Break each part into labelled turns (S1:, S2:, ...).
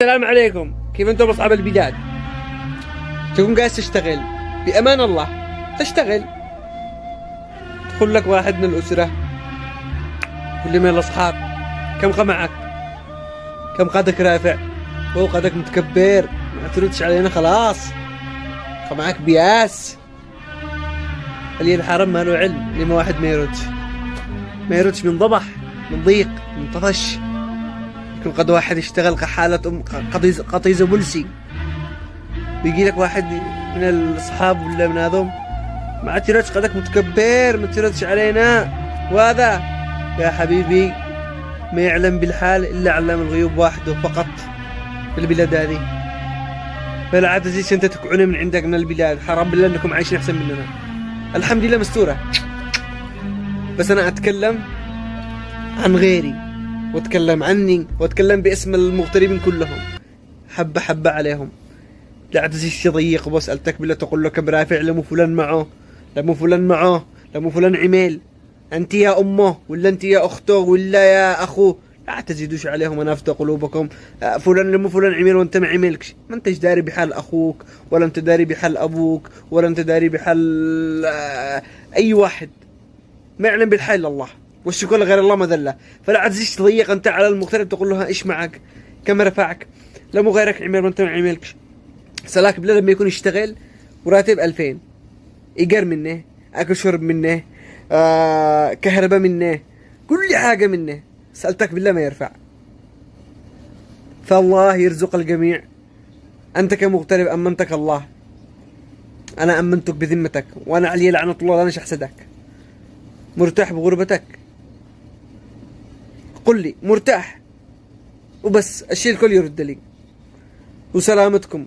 S1: السلام عليكم، كيف انتم اصحاب البلاد؟ تكون قاعد تشتغل بامان الله، تشتغل تدخل لك واحد من الاسره، كل من الاصحاب كم معك؟ كم قدك رافع؟ هو قدك متكبر، ما تردش علينا خلاص، معك بياس. اللي الحرم ما له علم، لما واحد ما يردش من ضبح، من ضيق، من طفش. يكون قد واحد يشتغل كحالة قطيزة بلسي، بيجي لك واحد من الأصحاب ولا من هذوم ما تردش، قدك متكبر، ما تردش علينا. وهذا يا حبيبي ما يعلم بالحال إلا علام الغيوب وحده فقط في البلاد هذه. فلا عاد تجيش أنت تكعون من عندك من البلاد، حرام بالله أنكم عايشين أحسن مننا. الحمد لله مستورة، بس أنا أتكلم عن غيري واتكلم عني واتكلم باسم المغتربين كلهم، حبة حبة عليهم. لا تزيش تضيق واسألتك بالله تقول له كم رافع، لمو فلان معه، لمو فلان معه، لمو فلان عميل، انت يا امه ولا انت يا اخته ولا يا اخوه. لا تزيدوش عليهم، انا افتى قلوبكم. فلان لمو فلان عميل وانت ما عميلكش، ما انتش داري بحال اخوك، ولا انت داري بحال ابوك، ولا انت داري بحال اي واحد. ما يعلم بالحال الا الله، والشكر غير الله مذله. فلا عاد تزيش تضيق انت على المغترب تقول له ايش معك، كم رفعك، لا مو غيرك عميل وانت ما عميلكش. سلاك بالله لما يكون يشتغل وراتب 2000، ايجار منه، اكل شرب منه، كهرباء منه، كل حاجه منه، سألتك بالله ما يرفع. فالله يرزق الجميع. انت كمغترب امنتك الله، انا امنتك بذمتك، وانا علي لعنة الله، لا احسدك. مرتاح بغربتك؟ قل لي مرتاح وبس، الشيء الكل يرد لي. وسلامتكم.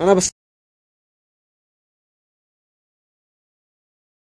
S1: انا بس